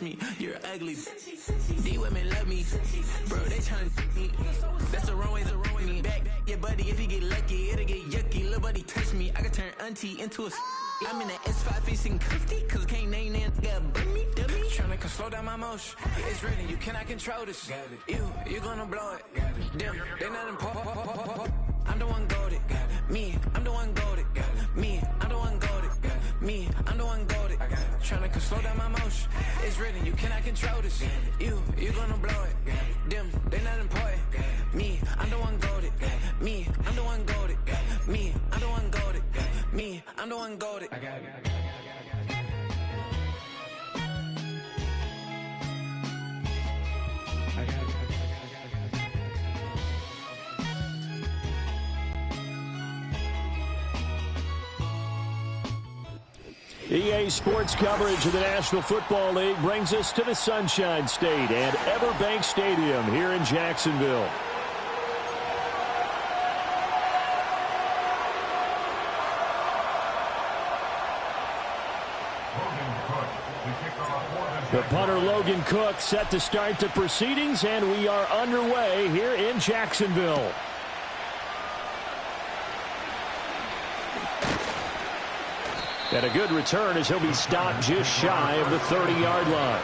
me, you're ugly. These women love me, bro. They tryna me. That's the wrong way, me back. Yeah, buddy, if you get lucky, it'll get yucky. Little buddy touch me, I can turn auntie into a. I'm in the S5 facing cuffy, cause I can't name that. Got me, dummy. Tryna slow down my motion. It's ready, you cannot control this. You gonna blow it. Damn, they not important. I'm the one goated. Me, I'm the one goated. Me, I'm the one goated. Me, I'm the one goated. Tryna slow down my motion. It's written, you cannot control this. You gonna blow it. Them, they not important. Me, I'm the one goated. Me, I'm the one goated. Me, I'm the one goated. Me, I'm the one goated. EA Sports coverage of the National Football League brings us to the Sunshine State and Everbank Stadium here in Jacksonville. The punter Logan Cook set to start the proceedings, and we are underway here in Jacksonville. And a good return as he'll be stopped just shy of the 30-yard line.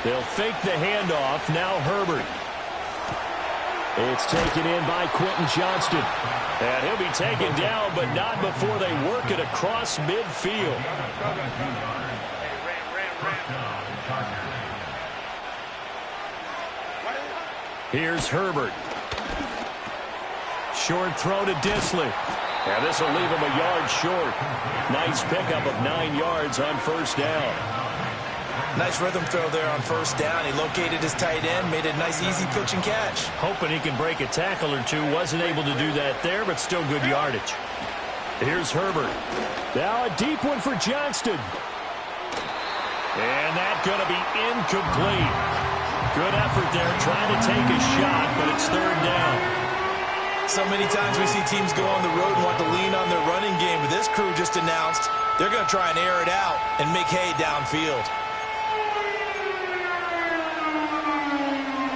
They'll fake the handoff. Now Herbert. It's taken in by Quentin Johnston. And he'll be taken down, but not before they work it across midfield. Here's Herbert. Short throw to Disley. And this will leave him a yard short. Nice pickup of 9 yards on first down. Nice rhythm throw there on first down. He located his tight end, made a nice easy pitch and catch. Hoping he can break a tackle or two. Wasn't able to do that there, but still good yardage. Here's Herbert. Now a deep one for Johnston. And that's going to be incomplete. Good effort there trying to take a shot, but it's third down. So many times we see teams go on the road and want to lean on their running game, but this crew just announced they're going to try and air it out and make hay downfield.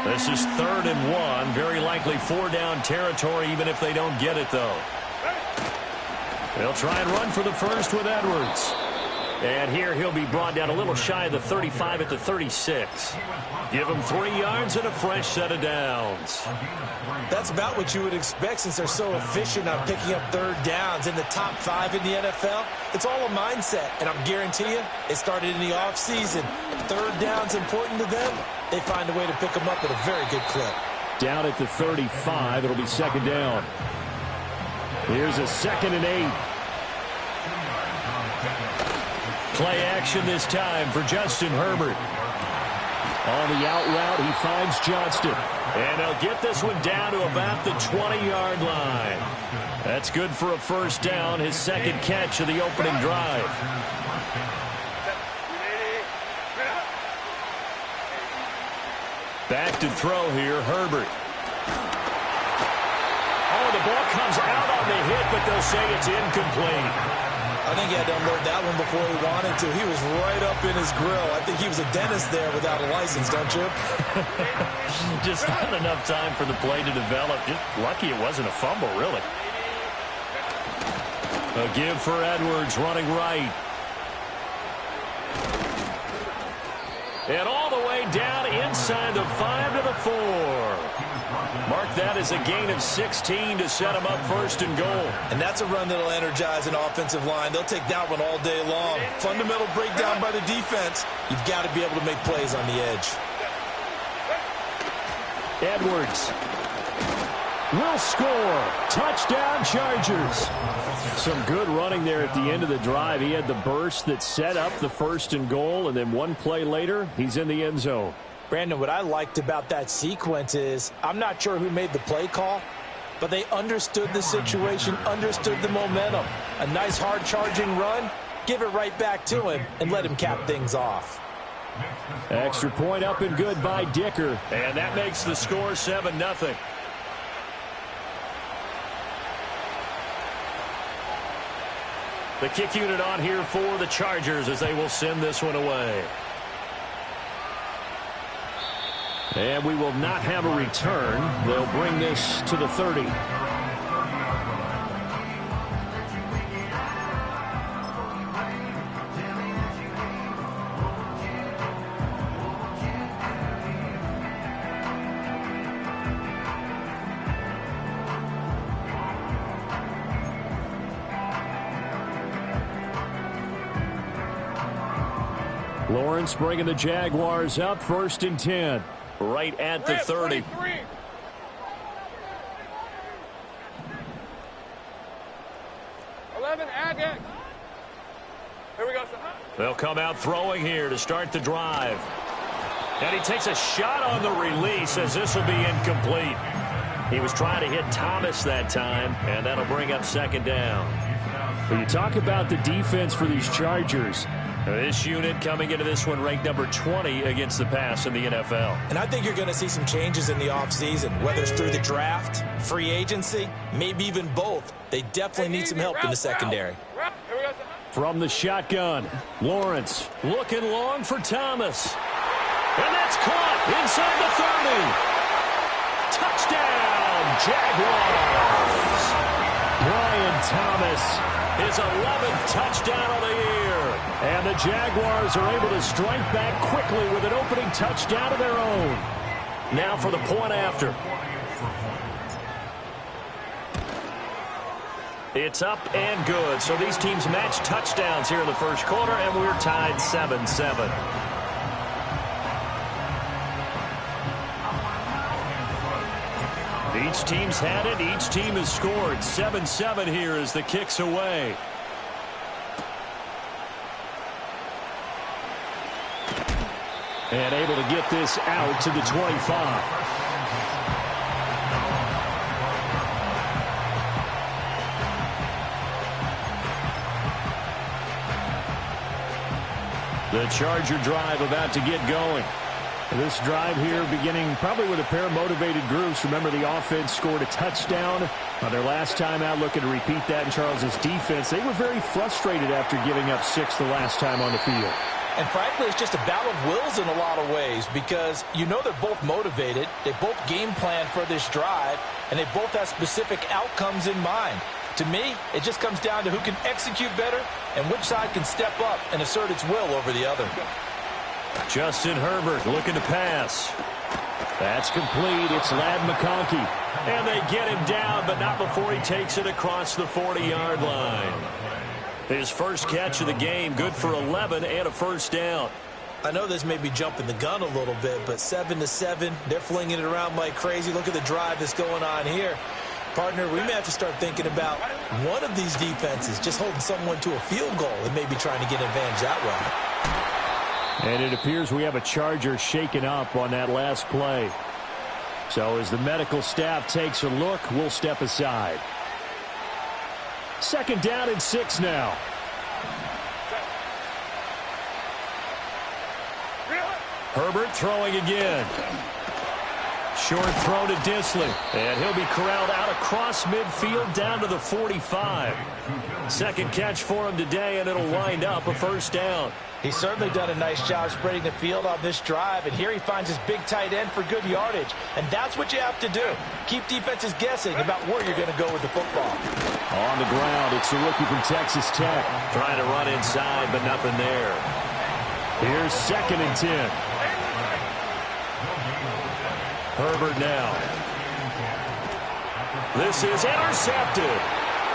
This is 3rd and 1. Very likely 4-down territory, even if they don't get it, though. They'll try and run for the first with Edwards. And here he'll be brought down a little shy of the 35 at the 36. Give him 3 yards and a fresh set of downs. That's about what you would expect since they're so efficient on picking up third downs in the top 5 in the NFL. It's all a mindset, and I'm guarantee you it started in the offseason. Third down's important to them. They find a way to pick them up at a very good clip. Down at the 35, it'll be second down. Here's a 2nd and 8. Play action this time for Justin Herbert. On the out route, he finds Johnston. And he'll get this one down to about the 20-yard line. That's good for a first down, his 2nd catch of the opening drive. Back to throw here, Herbert. Oh, the ball comes out on the hit, but they'll say it's incomplete. I think he had to unload that one before he wanted to. He was right up in his grill. I think he was a dentist there without a license, don't you? Just not enough time for the play to develop. Just lucky it wasn't a fumble, really. A give for Edwards running right. And all the way down inside the 5 to the 4. Mark that as a gain of 16 to set him up 1st and goal. And that's a run that'll energize an offensive line. They'll take that one all day long. Fundamental breakdown by the defense. You've got to be able to make plays on the edge. Edwards will score. Touchdown, Chargers. Some good running there at the end of the drive. He had the burst that set up the 1st and goal, and then one play later, he's in the end zone. Brandon, what I liked about that sequence is I'm not sure who made the play call, but they understood the situation, understood the momentum. A nice hard charging run, give it right back to him and let him cap things off. Extra point up and good by Dicker. And that makes the score 7-0. The kick unit on here for the Chargers as they will send this one away. And we will not have a return. They'll bring this to the 30. Lawrence bringing the Jaguars up, 1st and 10. Right at the 30. 11, Agate. Here we go, sir. They'll come out throwing here to start the drive. And he takes a shot on the release as this will be incomplete. He was trying to hit Thomas that time, and that'll bring up 2nd down. When you talk about the defense for these Chargers, this unit coming into this one ranked number 20 against the pass in the NFL. And I think you're going to see some changes in the offseason, whether it's through the draft, free agency, maybe even both. They definitely need some help in the secondary. From the shotgun, Lawrence looking long for Thomas. And that's caught inside the 30. Touchdown, Jaguars. Brian Thomas, his 11th touchdown of the year. And the Jaguars are able to strike back quickly with an opening touchdown of their own. Now for the point after. It's up and good. So these teams match touchdowns here in the first quarter, and we're tied 7-7. Each team's had it. Each team has scored. 7-7 here as the kick's away. And able to get this out to the 25. The Charger drive about to get going. This drive here beginning probably with a pair of motivated groups. Remember, the offense scored a touchdown on their last time out, looking to repeat that in Charles's defense. They were very frustrated after giving up 6 the last time on the field. And frankly, it's just a battle of wills in a lot of ways because you know they're both motivated. They both game plan for this drive, and they both have specific outcomes in mind. To me, it just comes down to who can execute better and which side can step up and assert its will over the other. Justin Herbert looking to pass. That's complete. It's Ladd McConkey. And they get him down, but not before he takes it across the 40-yard line. His first catch of the game, good for 11 and a first down. I know this may be jumping the gun a little bit, but 7-7, they're flinging it around like crazy. Look at the drive that's going on here. Partner, we may have to start thinking about one of these defenses just holding someone to a field goal and maybe trying to get an advantage that way. And it appears we have a Charger shaken up on that last play. So as the medical staff takes a look, we'll step aside. 2nd down and 6 now. Herbert throwing again. Short throw to Disley. And he'll be corralled out across midfield down to the 45. Second catch for him today, and it'll wind up a first down. He's certainly done a nice job spreading the field on this drive, and here he finds his big tight end for good yardage. And that's what you have to do. Keep defenses guessing about where you're going to go with the football. On the ground, it's the rookie from Texas Tech. Trying to run inside, but nothing there. Here's 2nd and 10. Herbert now. This is intercepted.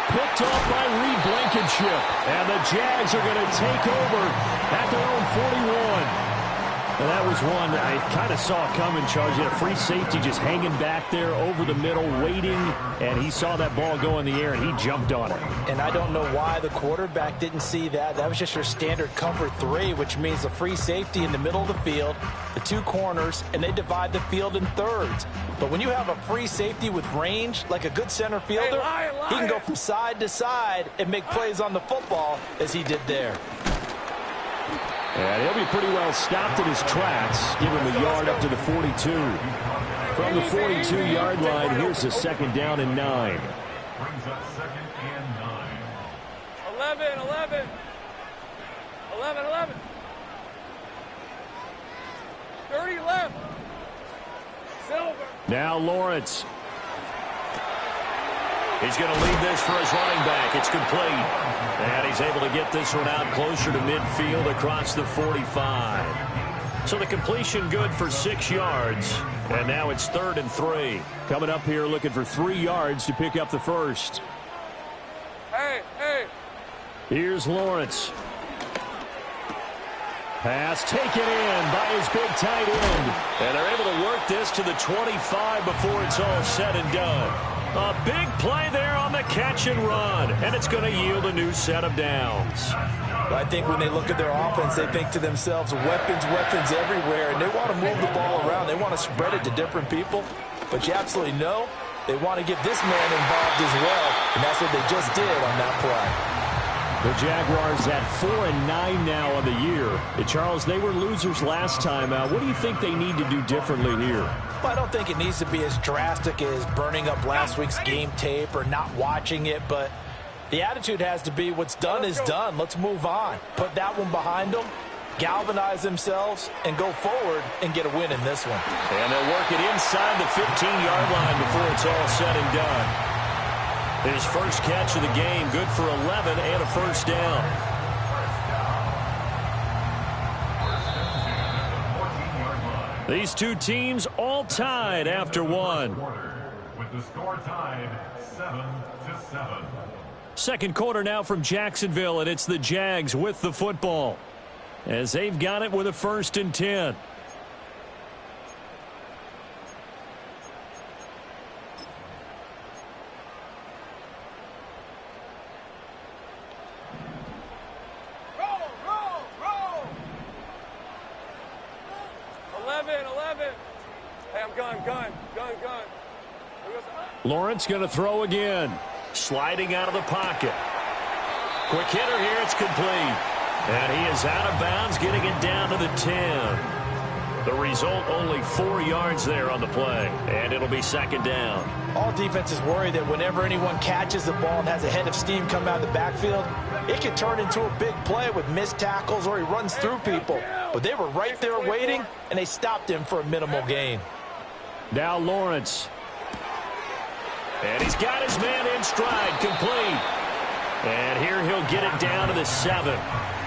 Picked off by Reed Blankenship. And the Jags are going to take over at their own 41. And that was one I kind of saw coming, Charge. He had a free safety just hanging back there over the middle, waiting. And he saw that ball go in the air, and he jumped on it. And I don't know why the quarterback didn't see that. That was just your standard cover 3, which means a free safety in the middle of the field, the 2 corners, and they divide the field in thirds. But when you have a free safety with range, like a good center fielder, he can go from side to side and make plays on the football as he did there. And he'll be pretty well stopped in his tracks. Give him a yard up to the 42. From the 42-yard line, here's a 2nd down and 9. Brings up 2nd and 9. 11. 30 left. Silver. Now Lawrence. He's going to lead this for his running back. It's complete. And he's able to get this one out closer to midfield across the 45. So the completion good for 6 yards. And now it's 3rd and 3. Coming up here looking for 3 yards to pick up the first. Hey. Here's Lawrence. Pass taken in by his big tight end. And they're able to work this to the 25 before it's all said and done. A big play there on the catch and run. And it's going to yield a new set of downs. I think when they look at their offense, they think to themselves, weapons everywhere. And they want to move the ball around. They want to spread it to different people. But you absolutely know they want to get this man involved as well. And that's what they just did on that play. The Jaguars at 4-9 now on the year. Charles, they were losers last time out. What do you think they need to do differently here? Well, I don't think it needs to be as drastic as burning up last week's game tape or not watching it, but the attitude has to be what's done is done. Let's move on. Put that one behind them, galvanize themselves, and go forward and get a win in this one. And they'll work it inside the 15-yard line before it's all said and done. His first catch of the game, good for 11 and a first down. These two teams all tied after one. With the score tied 7-7. Second quarter now from Jacksonville, and it's the Jags with the football as they've got it with a 1st and 10. Gun. Lawrence going to throw again. Sliding out of the pocket. Quick hitter here. It's complete. And he is out of bounds, getting it down to the 10. The result, only 4 yards there on the play. And it'll be 2nd down. All defenses worry that whenever anyone catches the ball and has a head of steam come out of the backfield, it can turn into a big play with missed tackles or he runs through people. But they were right there waiting, and they stopped him for a minimal gain. Now Lawrence. And he's got his man in stride, complete. And here he'll get it down to the 7.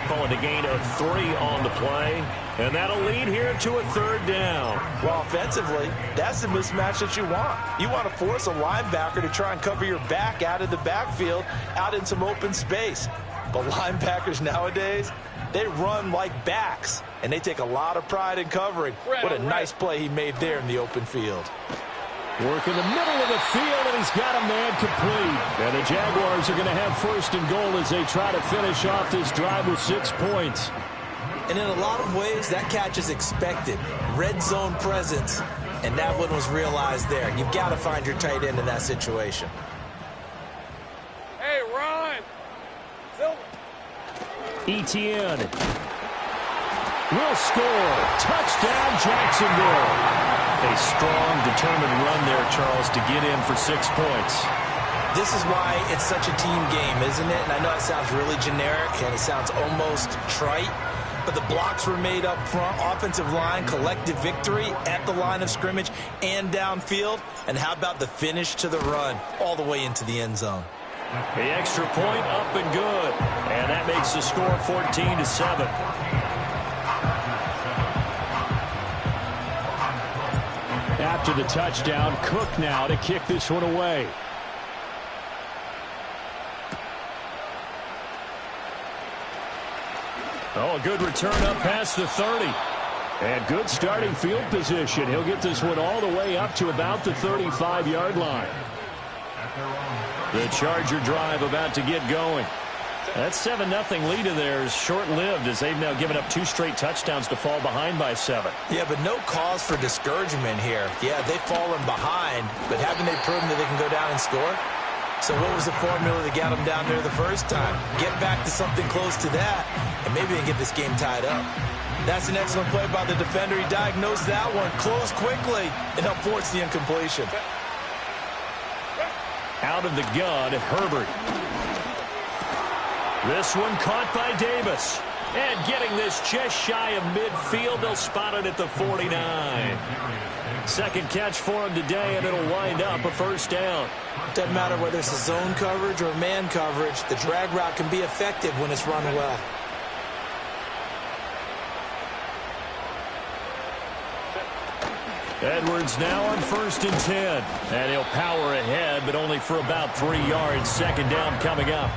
Calling a gain of 3 on the play. And that'll lead here to a 3rd down. Well, offensively, that's the mismatch that you want. You want to force a linebacker to try and cover your back out of the backfield, out in some open space. But linebackers nowadays, they run like backs, and they take a lot of pride in covering. What a nice play he made there in the open field. Work in the middle of the field, and he's got a man complete. And the Jaguars are going to have 1st and goal as they try to finish off this drive with 6 points. And in a lot of ways, that catch is expected. Red zone presence, and that one was realized there. You've got to find your tight end in that situation. Hey, Ron! Silver! Etienne will score. Touchdown, Jacksonville. A strong, determined run there, Charles, to get in for 6 points. This is why it's such a team game, isn't it? And I know it sounds really generic and it sounds almost trite, but the blocks were made up front, offensive line, collective victory at the line of scrimmage and downfield. And how about the finish to the run all the way into the end zone? The extra point up and good. And that makes the score 14-7. After the touchdown, Cook now to kick this one away. Oh, a good return up past the 30. And good starting field position. He'll get this one all the way up to about the 35-yard line. The Charger drive about to get going. That 7-0 lead of theirs short-lived as they've now given up 2 straight touchdowns to fall behind by 7. Yeah, but no cause for discouragement here. Yeah, they've fallen behind, but haven't they proven that they can go down and score? So what was the formula that got him down there the first time? Get back to something close to that, and maybe they can get this game tied up. That's an excellent play by the defender. He diagnosed that one, closed quickly, and helped force the incompletion. Out of the gun, Herbert. This one caught by Davis. And getting this just shy of midfield, they'll spot it at the 49. Second catch for him today, and it'll wind up a first down. Doesn't matter whether it's a zone coverage or man coverage, the drag route can be effective when it's run well. Edwards now on 1st and 10. And he'll power ahead, but only for about 3 yards. Second down coming up.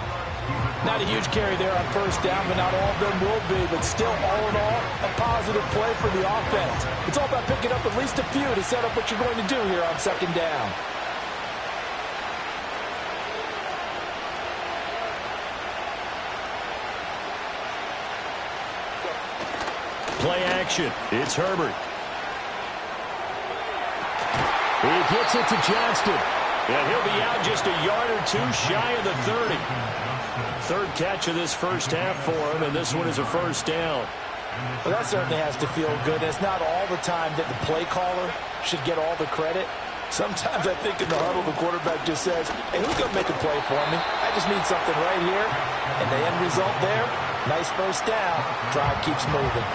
Not a huge carry there on first down, but not all of them will be. But still, all in all, a positive play for the offense. It's all about picking up at least a few to set up what you're going to do here on second down. Play action. It's Herbert. He gets it to Johnston. And he'll be out just a yard or two shy of the 30. Third catch of this first half for him, and this one is a first down. Well, that certainly has to feel good. It's not all the time that the play caller should get all the credit. Sometimes I think in the huddle, the quarterback just says, hey, who's going to make a play for me? I just need something right here. And the end result there, nice first down. Drive keeps moving.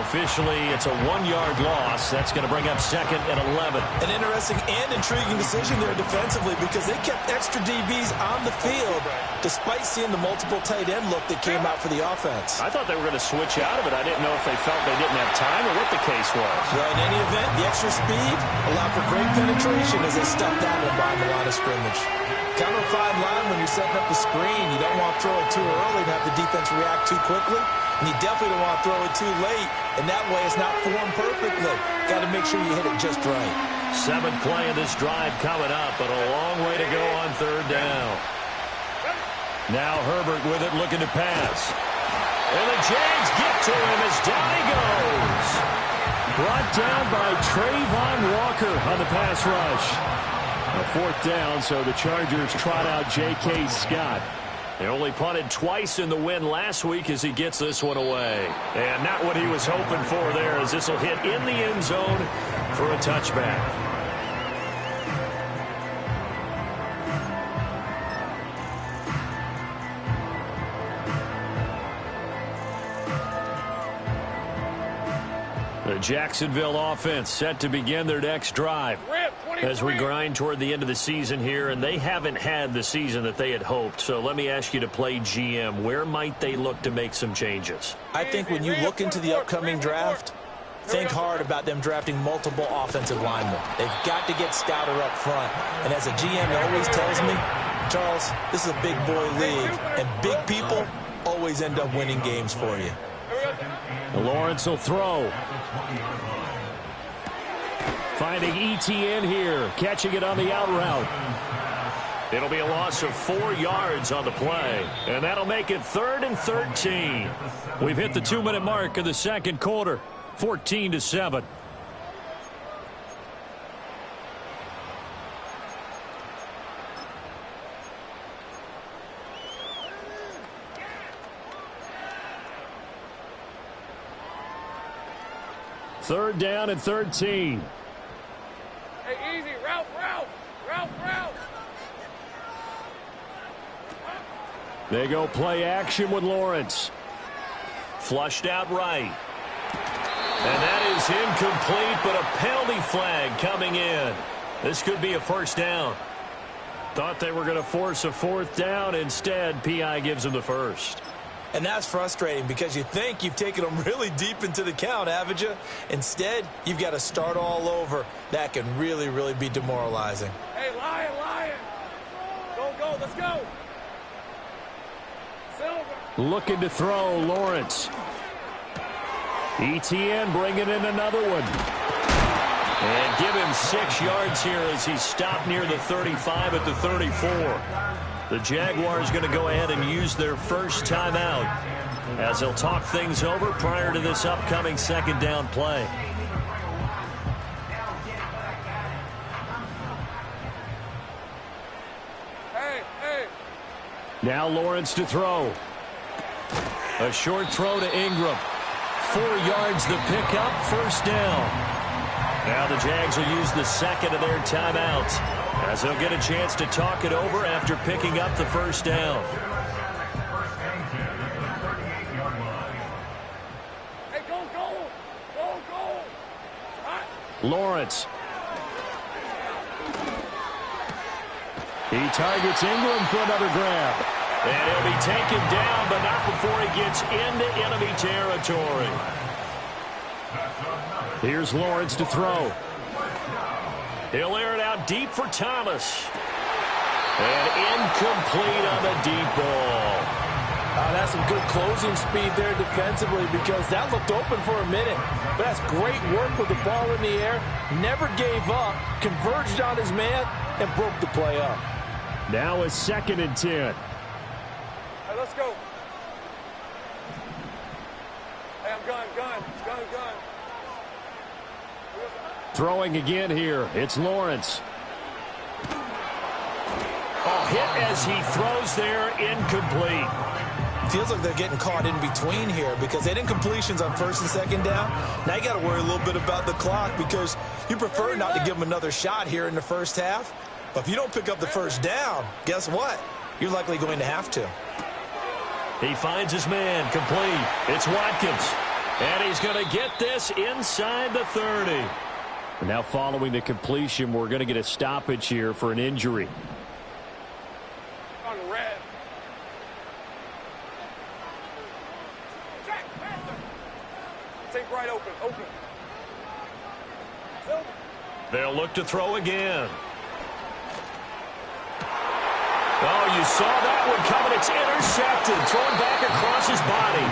Officially, it's a 1-yard loss. That's going to bring up 2nd and 11. An interesting and intriguing decision there defensively because they kept extra DBs on the field despite seeing the multiple tight end look that came out for the offense. I thought they were going to switch out of it. I didn't know if they felt they didn't have time or what the case was. Well, in any event, the extra speed allowed for great penetration as they stuffed that one behind the line of scrimmage. Kind of a fine line when you're setting up the screen. You don't want to throw it too early and have the defense react too quickly. And you definitely don't want to throw it too late. And that way it's not formed perfectly. Got to make sure you hit it just right. 7th play of this drive coming up, but a long way to go on third down. Now Herbert with it, looking to pass. And the Jags get to him as down he goes. Brought down by Trayvon Walker on the pass rush. A 4th down, so the Chargers trot out J.K. Scott. They only punted twice in the win last week as he gets this one away. And not what he was hoping for there, as this will hit in the end zone for a touchback. The Jacksonville offense set to begin their next drive as we grind toward the end of the season here, and they haven't had the season that they had hoped. So let me ask you to play GM. Where might they look to make some changes? I think when you look into the upcoming draft, think hard about them drafting multiple offensive linemen. They've got to get stouter up front. And as a GM always tells me, Charles, this is a big boy league, and big people always end up winning games for you. Lawrence will throw. Finding ETN here, catching it on the out route. It'll be a loss of 4 yards on the play, and that'll make it 3rd and 13. We've hit the 2-minute mark of the second quarter, 14-7. Third down and 13. Hey, easy. Route. They go play action with Lawrence. Flushed out right. And that is incomplete, but a penalty flag coming in. This could be a first down. Thought they were going to force a 4th down. Instead, P.I. gives them the first. And that's frustrating because you think you've taken them really deep into the count, haven't you? Instead, you've got to start all over. That can really, really be demoralizing. Hey, Lion. Go. Let's go. Silver. Looking to throw, Lawrence. ETN bringing in another one. And give him 6 yards here as he stopped near the 35 at the 34. The Jaguars going to go ahead and use their first timeout as they'll talk things over prior to this upcoming second down play. Hey. Now Lawrence to throw. A short throw to Ingram. 4 yards the pickup, first down. Now the Jags will use the second of their timeouts as they'll get a chance to talk it over after picking up the first down. Hey, go. Lawrence. He targets Ingram for another grab. And he'll be taken down, but not before he gets into enemy territory. Here's Lawrence to throw. He'll air it out deep for Thomas. And incomplete on the deep ball. That's some good closing speed there defensively because that looked open for a minute. But that's great work with the ball in the air. Never gave up, converged on his man, and broke the play up. Now a 2nd and 10. Hey, let's go. Hey, I'm gun. Throwing again here. It's Lawrence. Oh, hit as he throws there, incomplete. Feels like they're getting caught in between here because they didn't completions on 1st and 2nd down. Now you got to worry a little bit about the clock because you prefer not to give them another shot here in the first half. But if you don't pick up the first down, guess what? You're likely going to have to. He finds his man, complete. It's Watkins. And he's going to get this inside the 30. And now following the completion, we're going to get a stoppage here for an injury. On the red. Take right open. They'll look to throw again. Oh, you saw that one coming. It's intercepted. Thrown back across his body.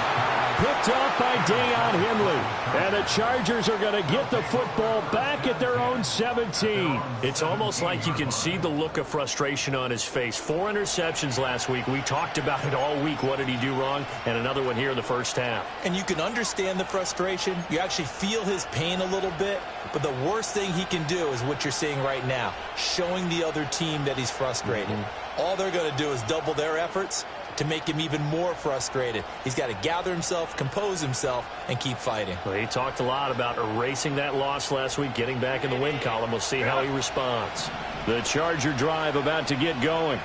Picked up by Deion Henley. And the Chargers are going to get the football back at their own 17. It's almost like you can see the look of frustration on his face. 4 interceptions last week. We talked about it all week. What did he do wrong? And another one here in the first half. And you can understand the frustration. You actually feel his pain a little bit. But the worst thing he can do is what you're seeing right now, showing the other team that he's frustrated. All they're going to do is double their efforts to make him even more frustrated. He's got to gather himself, compose himself, and keep fighting. Well, he talked a lot about erasing that loss last week, getting back in the win column. We'll see how he responds. The Charger drive about to get going.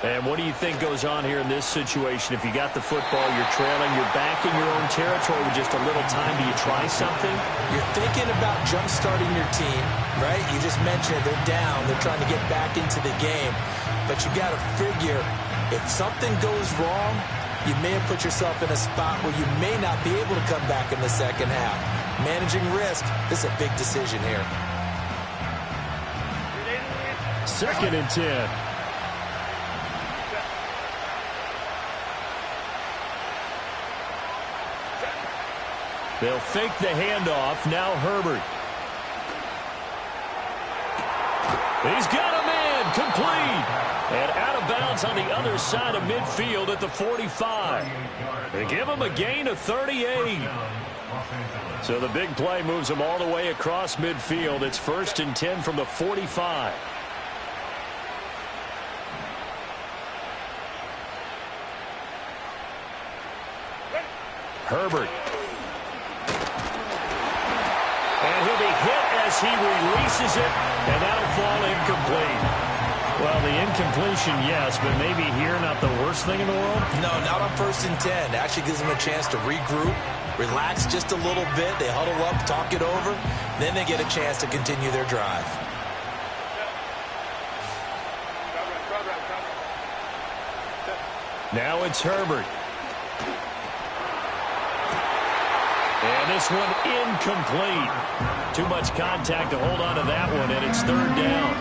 And what do you think goes on here in this situation? If you got the football, you're trailing, you're back in your own territory with just a little time. Do you try something? You're thinking about jump-starting your team, right? You just mentioned it. They're down. They're trying to get back into the game. But you got to figure, if something goes wrong, you may have put yourself in a spot where you may not be able to come back in the second half. Managing risk, this is a big decision here. 2nd and 10. They'll fake the handoff. Now Herbert. He's got a man, complete. And out of bounds on the other side of midfield at the 45. They give him a gain of 38. So the big play moves him all the way across midfield. It's 1st and 10 from the 45. Herbert. And he'll be hit as he releases it, and that'll fall incomplete. Well, the incompletion, yes, but maybe here not the worst thing in the world? No, not on 1st and 10. It actually gives them a chance to regroup, relax just a little bit. They huddle up, talk it over. Then they get a chance to continue their drive. Now it's Herbert. And this one incomplete. Too much contact to hold on to that one, and it's 3rd down.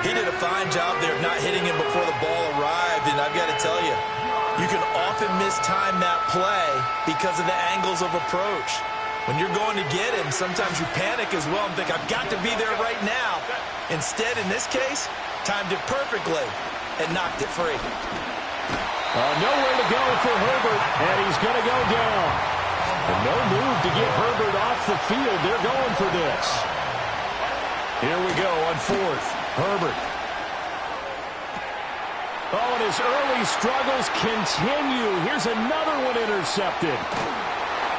He did a fine job there of not hitting him before the ball arrived, and I've got to tell you, you can often mistime that play because of the angles of approach. When you're going to get him, sometimes you panic as well and think, I've got to be there right now. Instead, in this case, timed it perfectly and knocked it free. Nowhere to go for Herbert, and he's going to go down. And no move to get Herbert off the field. They're going for this. Here we go on 4th. Herbert. Oh, and his early struggles continue. Here's another one intercepted.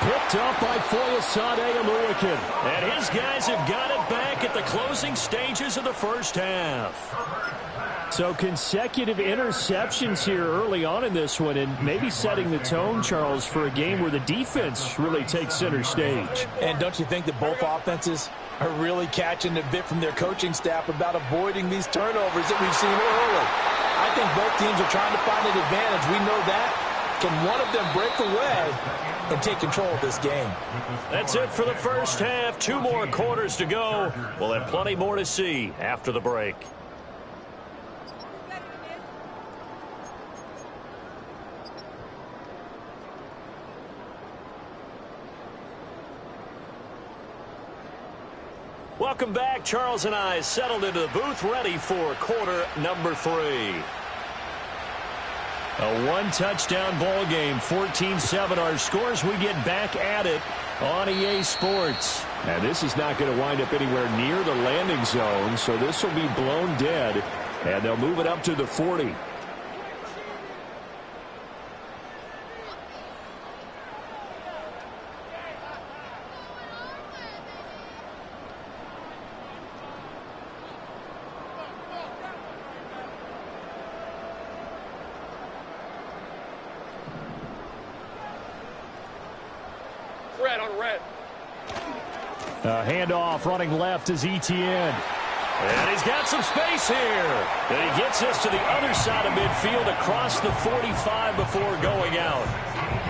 Picked up by Foyesade Aluakin. And his guys have got it back at the closing stages of the first half. So consecutive interceptions here early on in this one, and maybe setting the tone, Charles, for a game where the defense really takes center stage. And don't you think that both offenses are really catching a bit from their coaching staff about avoiding these turnovers that we've seen early? I think both teams are trying to find an advantage. We know that. Can one of them break away and take control of this game? That's it for the first half. 2 more quarters to go. We'll have plenty more to see after the break. Welcome back. Charles and I settled into the booth, ready for quarter number 3. A one-touchdown ball game, 14-7 our scores. We get back at it on EA Sports. And this is not going to wind up anywhere near the landing zone, so this will be blown dead, and they'll move it up to the 40. Red on red. Handoff running left is Etienne. And he's got some space here. And he gets us to the other side of midfield across the 45 before going out.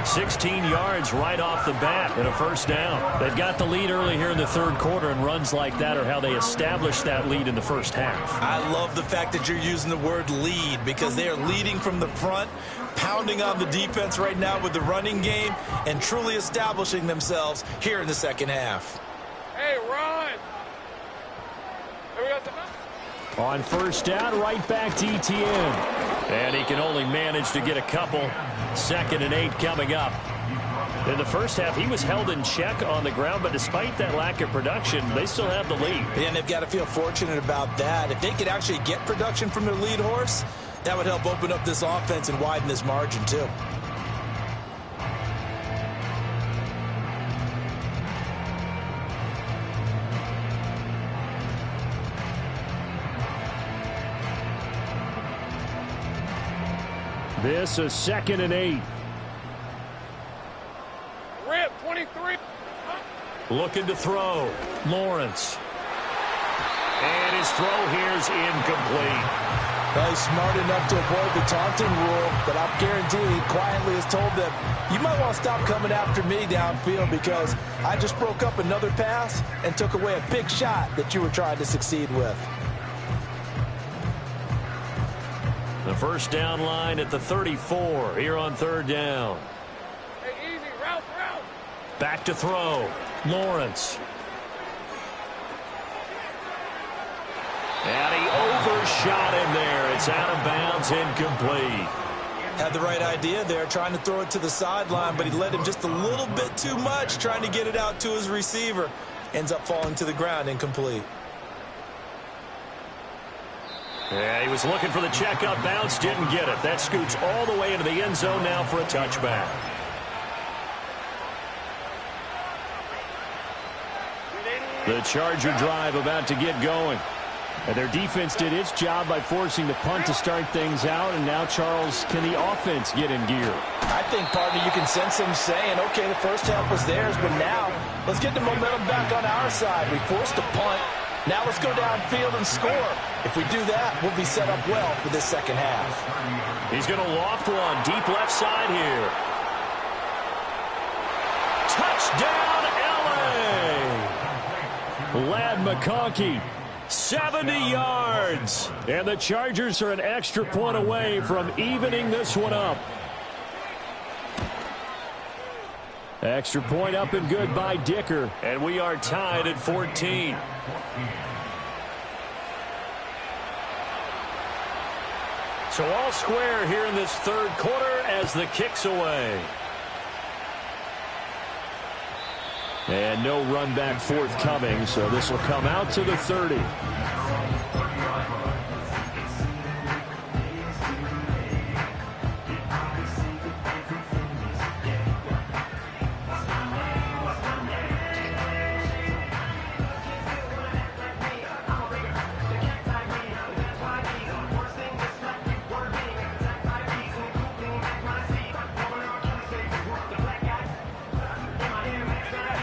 16 yards right off the bat and a first down. They've got the lead early here in the third quarter, and runs like that are how they establish that lead in the first half. I love the fact that you're using the word lead, because they are leading from the front, pounding on the defense right now with the running game, and truly establishing themselves here in the second half. Hey, run! Hey, we got the... On first down, right back to Etienne. And he can only manage to get a couple. 2nd and 8 coming up. In the first half, he was held in check on the ground, but despite that lack of production, they still have the lead. And they've got to feel fortunate about that. If they could actually get production from their lead horse, that would help open up this offense and widen this margin too. This is 2nd and 8. Rip, 23. Looking to throw. Lawrence. And his throw here is incomplete. Well, he's smart enough to avoid the taunting rule, but I'm guaranteeing he quietly has told them, you might want to stop coming after me downfield, because I just broke up another pass and took away a big shot that you were trying to succeed with. The first down line at the 34 here on 3rd down. Hey, easy, route. Back to throw. Lawrence. And he overshot him there. It's out of bounds, incomplete. Had the right idea there, trying to throw it to the sideline, but he led him just a little bit too much, trying to get it out to his receiver. Ends up falling to the ground, incomplete. Yeah, he was looking for the checkup bounce, didn't get it. That scoots all the way into the end zone now for a touchback. The Charger drive about to get going. And their defense did its job by forcing the punt to start things out. And now, Charles, can the offense get in gear? I think, partner, you can sense him saying, okay, the first half was theirs, but now let's get the momentum back on our side. We forced a punt. Now let's go downfield and score. If we do that, we'll be set up well for this second half. He's going to loft one deep left side here. Touchdown, L.A. Ladd McConkey, 70 yards. And the Chargers are an extra point away from evening this one up. Extra point up and good by Dicker. And we are tied at 14. So all square here in this third quarter as the kick's away. And no run back forthcoming, so this will come out to the 30.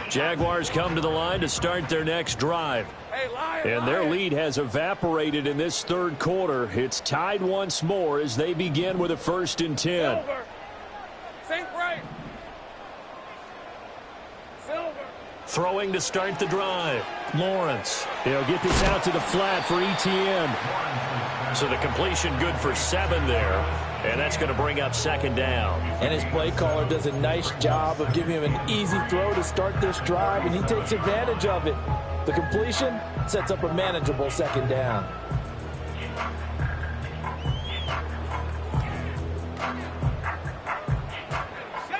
Jaguars come to the line to start their next drive. Hey, Lion, And their Lion. lead has evaporated in this third quarter. It's tied once more as they begin with a 1st and 10. Silver. Sink right. Silver. Throwing to start the drive. Lawrence. He'll get this out to the flat for ETN. So the completion good for 7 there. And that's going to bring up 2nd down. And his play caller does a nice job of giving him an easy throw to start this drive, and he takes advantage of it. The completion sets up a manageable 2nd down.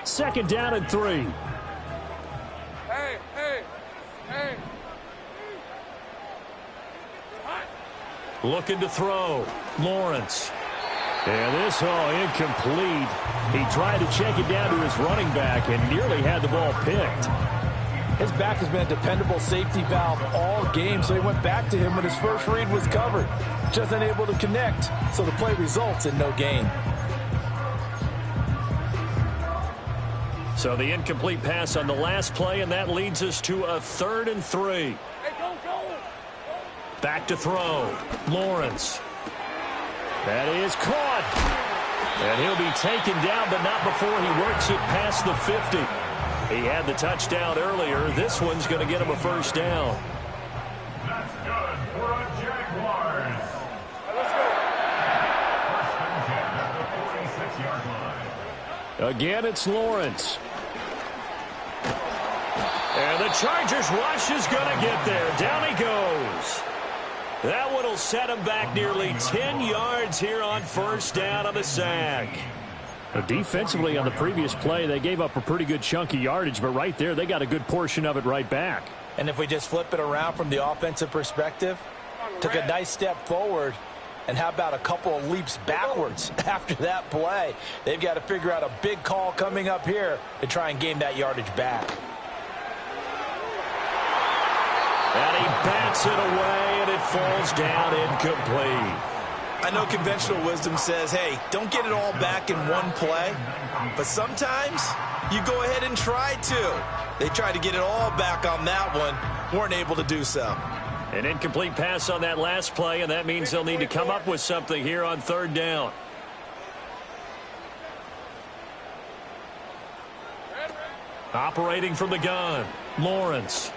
Second down and 3. Hey, hey, hey. Looking to throw. Lawrence. And this, incomplete. He tried to check it down to his running back and nearly had the ball picked. His back has been a dependable safety valve all game, so he went back to him when his first read was covered. Just unable to connect, so the play results in no gain. So the incomplete pass on the last play, and that leads us to a 3rd and 3. Hey, go. Back to throw. Lawrence. That is caught. And he'll be taken down, but not before he works it past the 50. He had the touchdown earlier. This one's going to get him a 1st down. That's good for a Jaguars. Let's go. 1st and 10 at the 46-yard line. Again, it's Lawrence. And the Chargers rush is going to get there. Down he goes. That one will set him back nearly 10 yards here on 1st down on the sack. Defensively on the previous play, they gave up a pretty good chunk of yardage, but right there, they got a good portion of it right back. And if we just flip it around from the offensive perspective, took a nice step forward, and how about a couple of leaps backwards after that play? They've got to figure out a big call coming up here to try and gain that yardage back. And he bats it away, and it falls down incomplete. I know conventional wisdom says, hey, don't get it all back in one play. But sometimes you go ahead and try to. They tried to get it all back on that one. Weren't able to do so. An incomplete pass on that last play, and that means they'll need to come up with something here on 3rd down. Operating from the gun, Lawrence.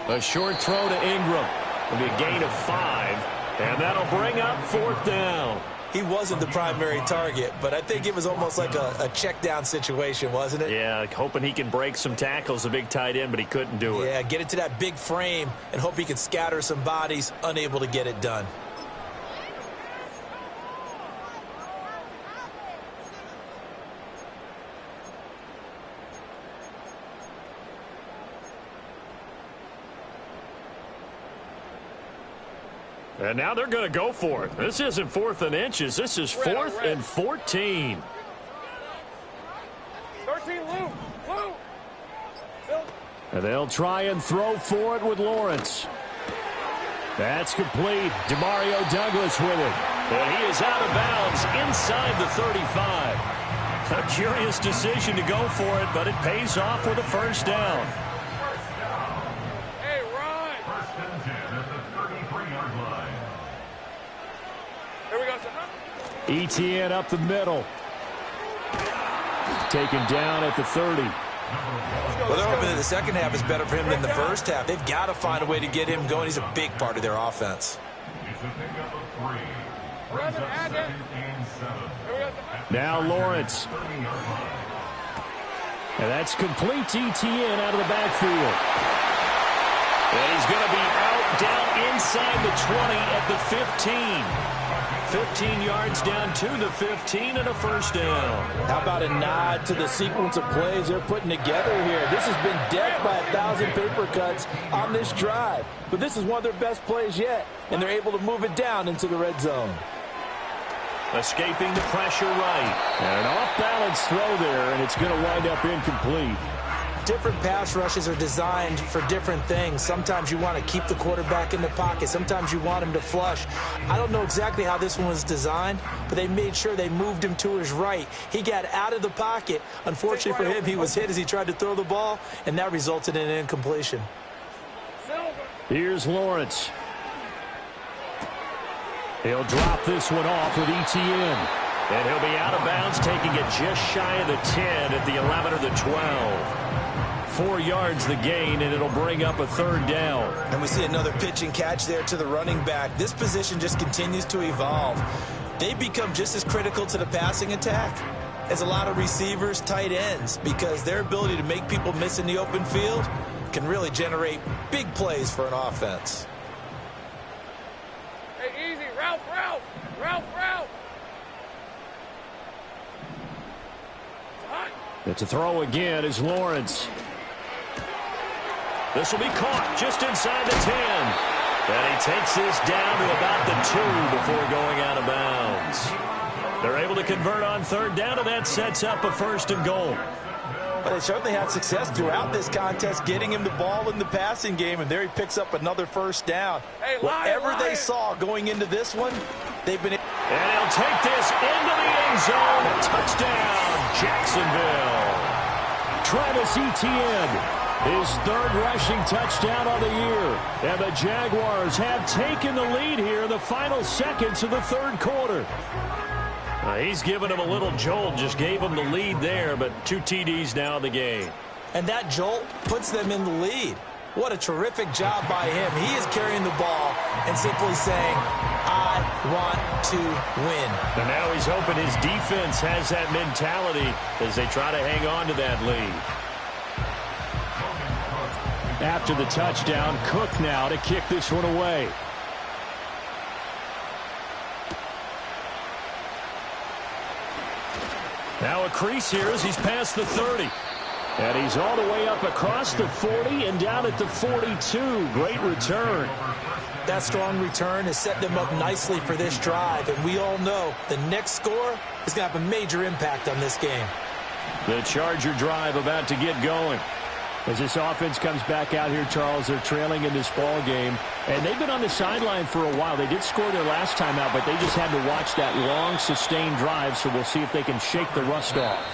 A short throw to Ingram. It'll be a gain of 5, and that'll bring up 4th down. He wasn't the primary target, but I think it was almost like a check down situation, wasn't it? Yeah, hoping he can break some tackles, a big tight end, but he couldn't do it. Yeah, get it to that big frame and hope he can scatter some bodies, unable to get it done. And now they're going to go for it. This isn't 4th and inches. This is 4th and 14. 13, Lou. And they'll try and throw for it with Lawrence. That's complete. Demario Douglas with it. And he is out of bounds inside the 35. A curious decision to go for it, but it pays off with a 1st down. Hey, Ryan. 1st and 10 at the 33-yard line. Here we go, sir. ETN up the middle. Taken down at the 30. Well, they're hoping that the second half is better for him than the first half. They've got to find a way to get him going. He's a big part of their offense. It's a pickup of 3. Brings up 2nd and 7. Now Lawrence. And that's complete to ETN out of the backfield. And he's going to be out down inside the 20 at the 15. 15 yards down to the 15 and a 1st down. How about a nod to the sequence of plays they're putting together here? This has been death by 1,000 paper cuts on this drive. But this is one of their best plays yet, and they're able to move it down into the red zone. Escaping the pressure right. And an off-balance throw there, and it's going to wind up incomplete. different pass rushes are designed for different things. Sometimes you want to keep the quarterback in the pocket. Sometimes you want him to flush. I don't know exactly how this one was designed, but they made sure they moved him to his right. He got out of the pocket. Unfortunately for him, he was hit as he tried to throw the ball, and that resulted in an incompletion. Here's Lawrence. He'll drop this one off with ETN. And he'll be out of bounds, taking it just shy of the 10 at the 11 or the 12. 4 yards the gain, and it'll bring up a third down. And we see another pitch and catch there to the running back. This position just continues to evolve. They become just as critical to the passing attack as a lot of receivers, tight ends, because their ability to make people miss in the open field can really generate big plays for an offense. Hey, easy. Route. It's a throw again is Lawrence. This will be caught just inside the 10. And he takes this down to about the 2 before going out of bounds. They're able to convert on third down, and that sets up a 1st and goal. But they certainly had success throughout this contest getting him the ball in the passing game, and there he picks up another 1st down. Hey, Whatever they saw going into this one, they've been... And he'll take this into the end zone. Touchdown, Jacksonville. Travis Etienne, his 3rd rushing touchdown on the year. And the Jaguars have taken the lead here in the final seconds of the 3rd quarter. He's given him a little jolt, just gave him the lead there, but 2 TDs now in the game. And that jolt puts them in the lead. What a terrific job by him. He is carrying the ball and simply saying, I want to win. And now he's hoping his defense has that mentality as they try to hang on to that lead. After the touchdown, Cook now to kick this one away. Now a crease here as he's past the 30. And he's all the way up across the 40 and down at the 42. Great return. That strong return has set them up nicely for this drive. And we all know the next score is going to have a major impact on this game. The Charger drive about to get going. As this offense comes back out here, Charles, they're trailing in this ball game. And they've been on the sideline for a while. They did score their last time out, but they just had to watch that long, sustained drive. So we'll see if they can shake the rust off.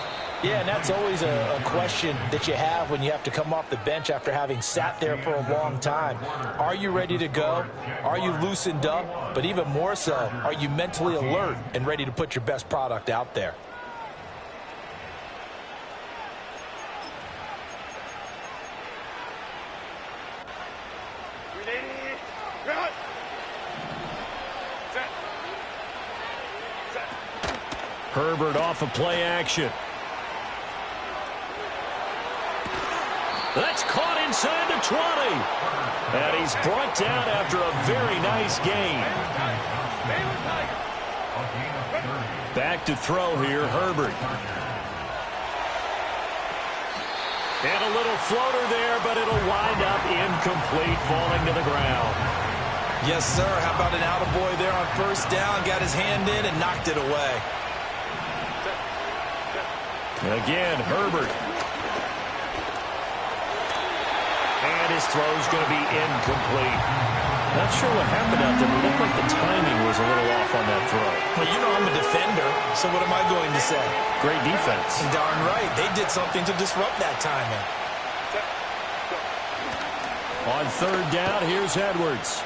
Yeah, and that's always a question that you have when you have to come off the bench after having sat there for a long time. Are you ready to go? Are you loosened up? But even more so, are you mentally alert and ready to put your best product out there? Herbert off of play action. That's caught inside the 20. And he's brought down after a very nice gain. Back to throw here, Herbert. And a little floater there, but it'll wind up incomplete, falling to the ground. Yes, sir. How about an attaboy there on 1st down? Got his hand in and knocked it away. Again, Herbert. And his throw's going to be incomplete. Not sure what happened out there, but it looked like the timing was a little off on that throw. Well, you know I'm a defender, so what am I going to say? Great defense. And darn right. They did something to disrupt that timing. On 3rd down, here's Edwards.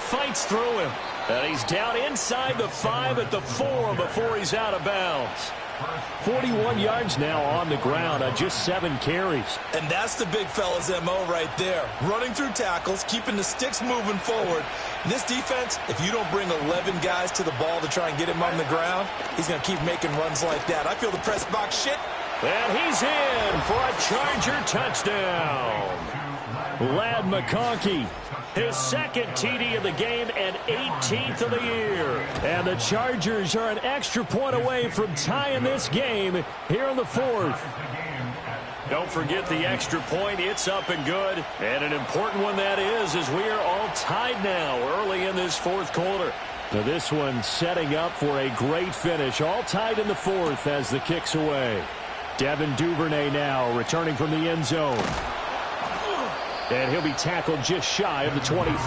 Fights through him. And he's down inside the 5 at the 4 before he's out of bounds. 41 yards now on the ground on just 7 carries. And that's the big fella's MO right there. Running through tackles, keeping the sticks moving forward. This defense, if you don't bring 11 guys to the ball to try and get him on the ground, he's going to keep making runs like that. I feel the press box shit. And he's in for a Charger touchdown. Ladd McConkey, his 2nd TD of the game and 18th of the year. And the Chargers are an extra point away from tying this game here in the 4th. Don't forget the extra point. It's up and good. And an important one that is, as we are all tied now early in this 4th quarter. Now this one setting up for a great finish. All tied in the 4th as the kick's away. Devin Duvernay now returning from the end zone. And he'll be tackled just shy of the 25.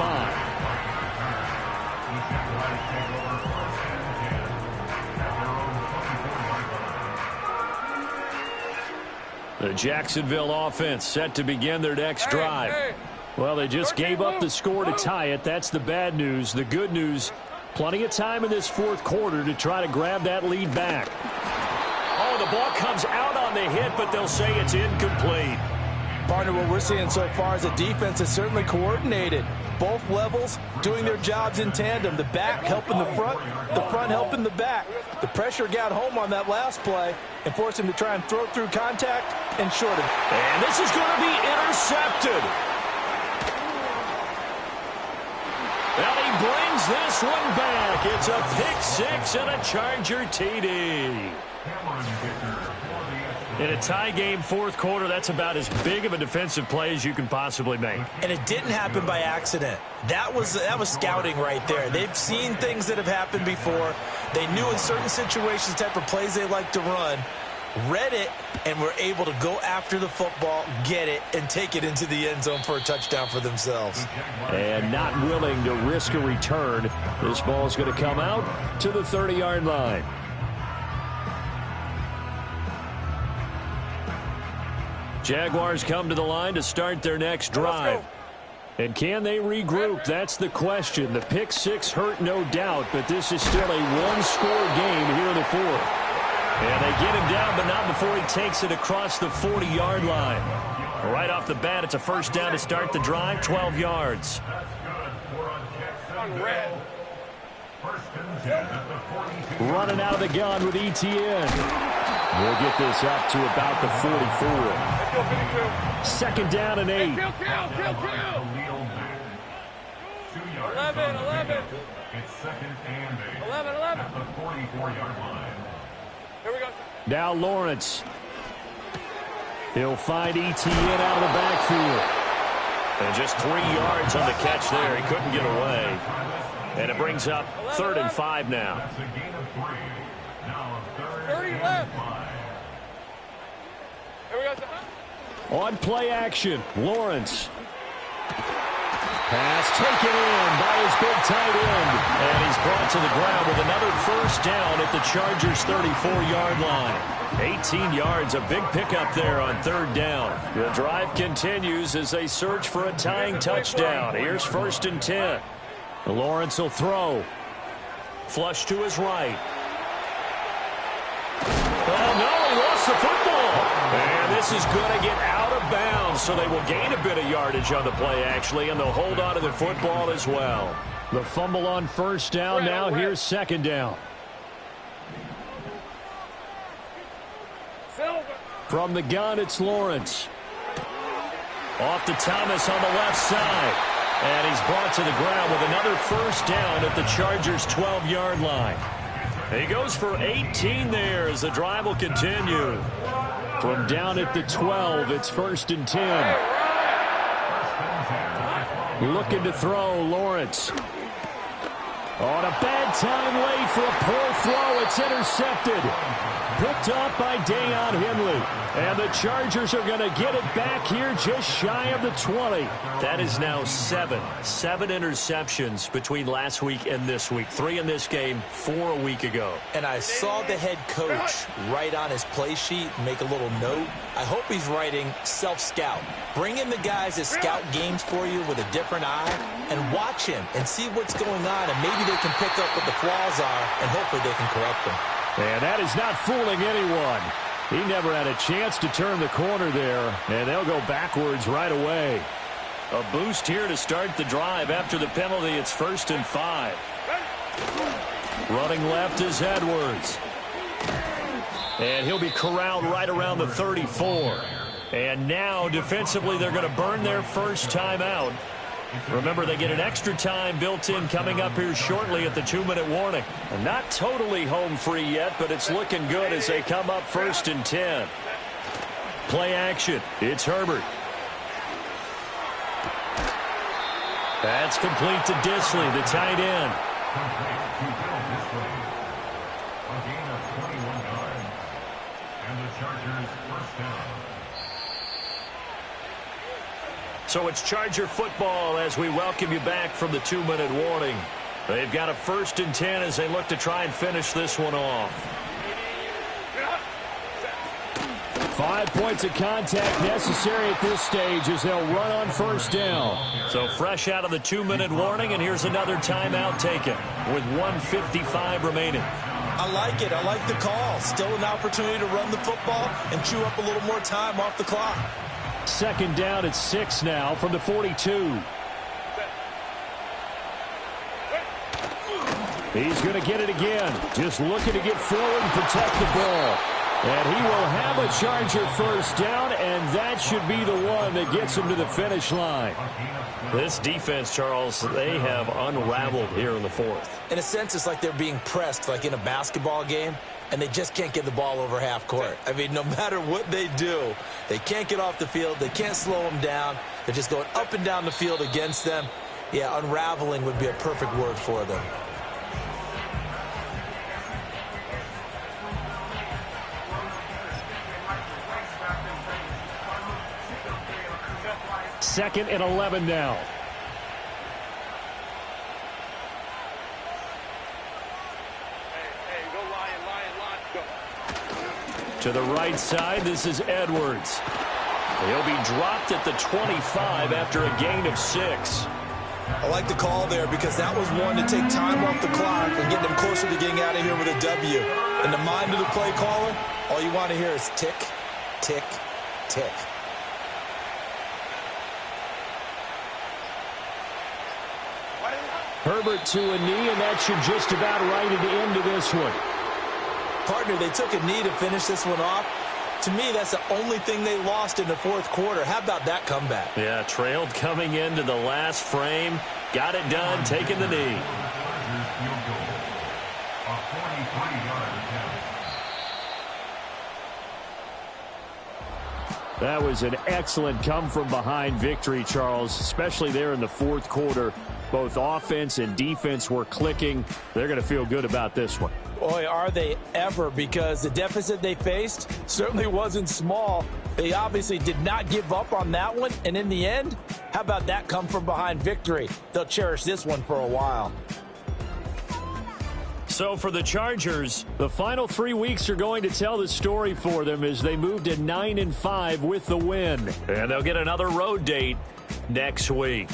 The Jacksonville offense set to begin their next drive. Well, they just gave up the score to tie it. That's the bad news. The good news, plenty of time in this fourth quarter to try to grab that lead back. Oh, the ball comes out on the hit, but they'll say it's incomplete. Partner, what we're seeing so far is a defense that's certainly coordinated. Both levels doing their jobs in tandem. The back helping the front helping the back. The pressure got home on that last play and forced him to try and throw through contact and short it. And this is going to be intercepted. Well, he brings this one back. It's a pick six and a Charger TD. In a tie game, fourth quarter, that's about as big of a defensive play as you can possibly make. And it didn't happen by accident. That was scouting right there. They've seen things that have happened before. They knew in certain situations the type of plays they like to run, read it, and were able to go after the football, get it, and take it into the end zone for a touchdown for themselves. And not willing to risk a return. This ball is going to come out to the 30-yard line. Jaguars come to the line to start their next drive. And can they regroup? That's the question. The pick six hurt, no doubt, but this is still a one-score game here in the fourth. And they get him down, but not before he takes it across the 40-yard line. Right off the bat, it's a first down to start the drive, 12 yards. Running out of the gun with ETN. We'll get this up to about the 44. Second down and 8. Kill. 11. It's second and 8. 11. At the 44-yard line. Here we go. Now Lawrence. He'll find ETN out of the backfield. And just 3 yards on the catch there. He couldn't get away. And it brings up 3rd and 5 now. That's a gain of 3. Now 30 left. Here we go. On play action, Lawrence. Pass taken in by his big tight end. And he's brought to the ground with another first down at the Chargers' 34-yard line. 18 yards, a big pickup there on 3rd down. The drive continues as they search for a tying touchdown. Here's 1st and 10. Lawrence will throw. Flush to his right. Oh, no, he lost the football. And this is going to get out of bounds, so they will gain a bit of yardage on the play, actually, and they'll hold on to the football as well. The fumble on 1st down. Now here's 2nd down. From the gun, it's Lawrence. Off to Thomas on the left side. And he's brought to the ground with another first down at the Chargers' 12-yard line. He goes for 18 there as the drive will continue. From down at the 12, it's 1st and 10. Looking to throw, Lawrence. On a bad time late for a poor throw. It's intercepted. Picked up by Deion Henley. And the Chargers are going to get it back here just shy of the 20. That is now 7 interceptions between last week and this week. 3 in this game, 4 a week ago. And I saw the head coach write on his play sheet, make a little note. I hope he's writing self-scout. Bring in the guys that scout games for you with a different eye and watch him and see what's going on, and maybe they can pick up what the flaws are, and hopefully they can correct them. And that is not fooling anyone. He never had a chance to turn the corner there, and they'll go backwards right away. A boost here to start the drive. After the penalty, it's 1st and 5. Running left is Edwards. And he'll be corralled right around the 34. And now, defensively, they're going to burn their first timeout. Remember, they get an extra time built in coming up here shortly at the 2-minute warning. And not totally home free yet, but it's looking good as they come up 1st and 10. Play action. It's Herbert. That's complete to Disley, the tight end. And the Chargers first down. So it's Charger football as we welcome you back from the 2-minute warning. They've got a 1st and 10 as they look to try and finish this one off. 5 points of contact necessary at this stage as they'll run on 1st down. So fresh out of the 2-minute warning, and here's another timeout taken with 1:55 remaining. I like it. I like the call. Still an opportunity to run the football and chew up a little more time off the clock. 2nd down at 6 now from the 42. He's going to get it again. Just looking to get forward and protect the ball. And he will have a Charger 1st down, and that should be the one that gets him to the finish line. This defense, Charles, they have unraveled here in the 4th. In a sense, it's like they're being pressed, like in a basketball game, and they just can't get the ball over half court. I mean, no matter what they do, they can't get off the field. They can't slow them down. They're just going up and down the field against them. Yeah, unraveling would be a perfect word for them. Second and 11 now. Hey, go Lion, go. To the right side, this is Edwards. He'll be dropped at the 25 after a gain of 6. I like the call there because that was one to take time off the clock and get them closer to getting out of here with a W. In the mind of the play caller, all you want to hear is tick, tick, tick. Herbert to a knee, and that should just about write it into this one. Partner, they took a knee to finish this one off. To me, that's the only thing they lost in the 4th quarter. How about that comeback? Yeah, trailed coming into the last frame. Got it done, taking the knee. That was an excellent come-from-behind victory, Charles, especially there in the 4th quarter. Both offense and defense were clicking. They're going to feel good about this one. Boy, are they ever, because the deficit they faced certainly wasn't small. They obviously did not give up on that one, and in the end, how about that come-from-behind victory? They'll cherish this one for a while. So for the Chargers, the final 3 weeks are going to tell the story for them as they move to 9-5 with the win. And they'll get another road date next week.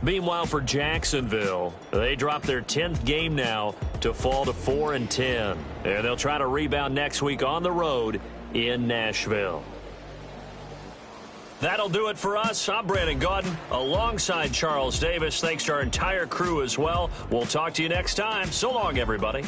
Meanwhile, for Jacksonville, they drop their 10th game now to fall to 4-10. And they'll try to rebound next week on the road in Nashville. That'll do it for us. I'm Brandon Gaudin alongside Charles Davis. Thanks to our entire crew as well. We'll talk to you next time. So long, everybody.